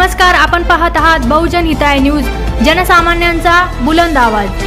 नमस्कार, आपण पाहत आहात बहुजन हिताय न्यूज, जनसामान्यांचा बुलंद आवाज।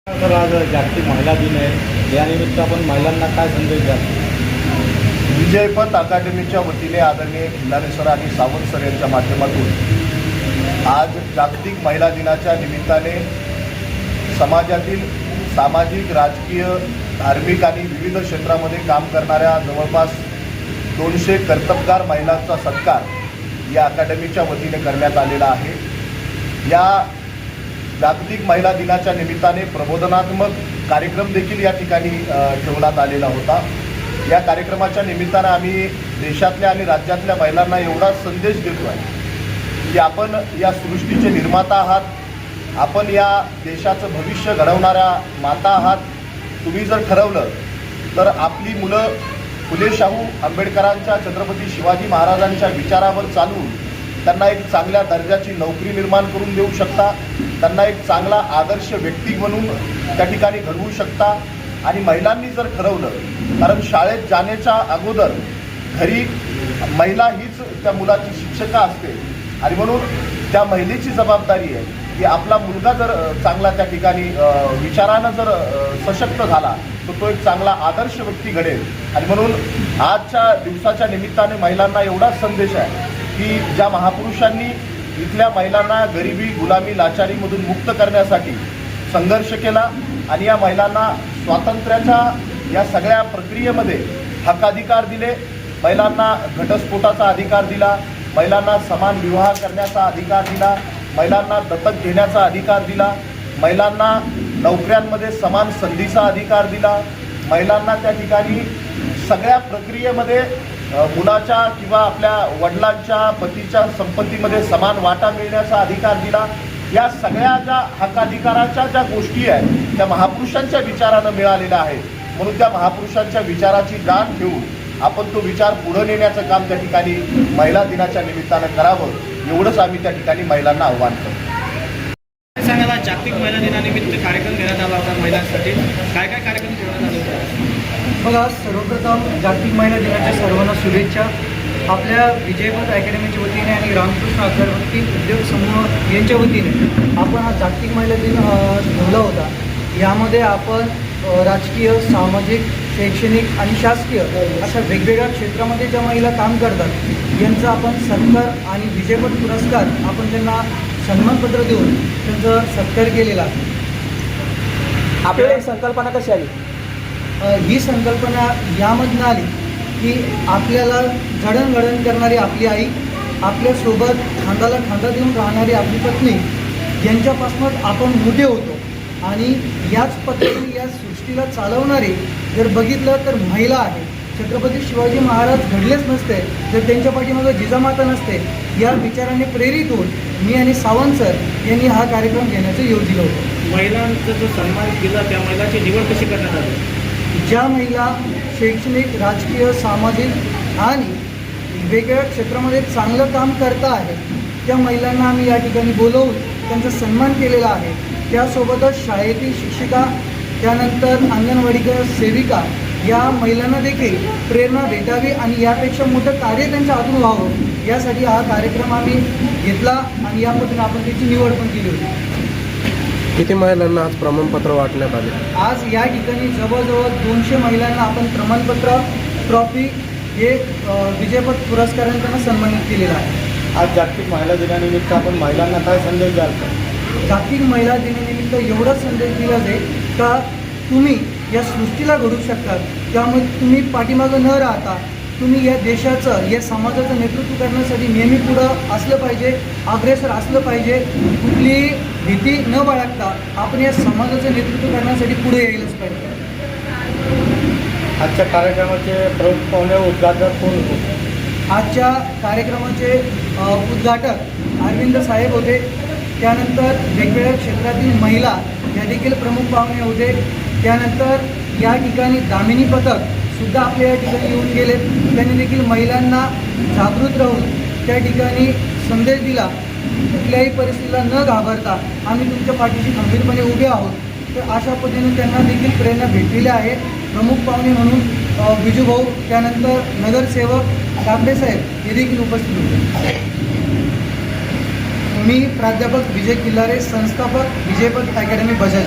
तर आज जागतिक महिला दिन आहे, यानिमित्त आपण महिलांना काय संदेश द्याल? विजयपथ अकादमीच्या वतीने आदरणीय खिल्लारे सर आणि सावंत सर यांच्या माध्यमातून आज जागतिक महिला दिनाच्या निमित्ताने समाजातील सामाजिक, राजकीय, धार्मिक आणि विविध क्षेत्रामध्ये काम करणाऱ्या जवळपास 200 कर्तबगार महिलांचा सत्कार या अकादमीच्या वतीने करण्यात आलेला आहे। या जागतिक महिला दिनाच्या निमित्ताने प्रबोधनात्मक कार्यक्रम देखील या ठिकाणी ठेवण्यात आलेला होता। या कार्यक्रमाच्या निमित्ताने आम्ही देशातल्या आणि राज्यातल्या महिलांना एवढाच संदेश देतो आहे की आपण या सृष्टीचे निर्माता आहात, आपण या देशाचं भविष्य घडवणाऱ्या माता आहात। तुम्ही जर ठरवलं तर आपली मुलं फुले शाहू आंबेडकरांच्या, छत्रपती शिवाजी महाराजांच्या विचारावर चालून त्यांना एक चांगल्या दर्जाची नोकरी निर्माण करून देऊ शकता, त्यांना एक चांगला आदर्श व्यक्ती म्हणून त्या ठिकाणी घडवू शकता। आणि महिलांनी जर ठरवलं, कारण शाळेत जाण्याच्या अगोदर घरी महिला हीच त्या मुलाची शिक्षिका असते आणि म्हणून त्या महिलेची जबाबदारी आहे की आपला मुलगा जर चांगला त्या ठिकाणी विचारानं जर सशक्त झाला तर तो एक चांगला आदर्श व्यक्ती घडेल। आणि म्हणून आजच्या दिवसाच्या निमित्ताने महिलांना एवढाच संदेश आहे की ज्या महापुरुषांनी इथल्या महिलांना गरिबी, गुलामी, लाचारीमधून मुक्त करण्यासाठी संघर्ष केला आणि या महिलांना स्वातंत्र्याच्या या सगळ्या प्रक्रियेमध्ये हक्काधिकार दिले, महिलांना घटस्फोटाचा अधिकार दिला, महिलांना समान विवाह करण्याचा अधिकार दिला, महिलांना दत्तक घेण्याचा अधिकार दिला, महिलांना नोकऱ्यांमध्ये समान संधीचा अधिकार दिला, महिलांना त्या ठिकाणी सगळ्या प्रक्रियेमध्ये मुलाच्या किंवा आपल्या वडिलांच्या, पतीच्या संपत्तीमध्ये समान वाटा मिळण्याचा अधिकार दिला। या सगळ्या ज्या हक्काधिकाराच्या ज्या गोष्टी आहेत त्या महापुरुषांच्या विचारानं मिळालेल्या आहेत। म्हणून त्या महापुरुषांच्या विचाराची जाण ठेवून आपण तो विचार पुढे नेण्याचं काम त्या ठिकाणी महिला दिनाच्या निमित्तानं करावं, एवढंच आम्ही त्या ठिकाणी महिलांना आव्हान करतो। सांगायला जागतिक महिला दिनानिमित्त कार्यक्रम घेण्यात आला होता महिलांसाठी, काय काय कार्यक्रम ठेवण्यात आले होते? बघा, सर्वप्रथम जागतिक महिला दिनाच्या सर्वांना शुभेच्छा। आपल्या विजयपथ अकॅडमीच्या वतीने आणि रामकृष्ण अगरबत्ती उद्योग समूह यांच्या वतीने आपण हा जागतिक महिला दिन ठेवला होता। यामध्ये आपण राजकीय, सामाजिक, शैक्षणिक आणि शासकीय अशा वेगवेगळ्या क्षेत्रामध्ये ज्या महिला काम करतात यांचा आपण सत्कार आणि विजयपथ पुरस्कार आपण त्यांना सन्मानपत्र देऊन त्यांचा सत्कार केलेला आहे। आपल्याला संकल्पना कशी आली? ही संकल्पना यामधनं आली की आपल्याला जडणघडण करणारी आपली आई, आपल्यासोबत खांद्याला खांदा देऊन राहणारी आपली पत्नी यांच्यापासूनच आपण मोठे होतो आणि याच पद्धतीने या सृष्टीला चालवणारी जर बघितलं तर महिला आहे। छत्रपती शिवाजी महाराज घडलेच नसते जर त्यांच्या पाठीमागे जिजामाता नसते। या विचाराने प्रेरित होऊन मी आणि सावंत सर यांनी हा कार्यक्रम घेण्याचं योजिलं होतं। महिलांचा जो सन्मान केला त्या महिलांची निवड कशी करण्यात आली? ज्या महिला शैक्षणिक, राजकीय, सामाजिक आणि वेगवेगळ्या क्षेत्रामध्ये चांगलं काम करता आहेत त्या महिलांना आम्ही या ठिकाणी बोलवून त्यांचा सन्मान केलेला आहे. त्यासोबतच शाळेतील शिक्षिका, त्यानंतर अंगणवाडी सेविका या महिलांना देखील प्रेरणा भेटावी आणि यापेक्षा मोठं कार्य त्यांच्या हातून व्हावं, यासाठी हा कार्यक्रम आम्ही घेतला आणि या पद्धतीने आपण त्याची निवड पण केली होती. किती महिलांना आज प्रमाणपत्र वाटण्यात आले? आज या ठिकाणी जवळजवळ 200 महिलांना आपण प्रमाणपत्र, ट्रॉफी हे विजयपथ पुरस्काराने त्यांना सन्मानित केलेलं आहे. आज जागतिक महिला दिनानिमित्त आपण महिलांना काय संदेश द्याल? जागतिक महिला दिनानिमित्त एवढाच संदेश दिला जाईल का तुम्ही या सृष्टीला घडवू शकता. त्यामुळे तुम्ही पाठीमागं न राहता तुम्ही या देशाचं, या समाजाचं नेतृत्व करण्यासाठी नेहमी पुढं असलं पाहिजे, अग्रेसर असलं पाहिजे. कुठलीही भीती न बाळगता आपण या समाजाचं नेतृत्व करण्यासाठी पुढे यायलाच पाहिजे. आजच्या कार्यक्रमाचे प्रमुख पाहुणे उद्घाटक कोण होते? आजच्या कार्यक्रमाचे उद्घाटक अरविंद साहेब होते. त्यानंतर वेगवेगळ्या क्षेत्रातील महिला या देखील प्रमुख पाहुणे होते. त्यानंतर या ठिकाणी दामिनी पथक सुद्धा आपल्या या ठिकाणी येऊन गेले. त्यांनी देखील महिलांना जागृत राहून त्या ठिकाणी संदेश दिला, कुठल्याही परिस्थितीला न घाबरता आम्ही तुमच्या पाठीशी खंबीरपणे उभे आहोत. तर अशा पद्धतीने त्यांना देखील प्रेरणा भेटलेली आहे. प्रमुख पाहुणे म्हणून विजूभाऊ, त्यानंतर नगरसेवक कांबळे साहेब हे देखील उपस्थित होते. मी प्राध्यापक विजय किल्लारे, संस्थापक विजयपथ अकॅडमी बजाज.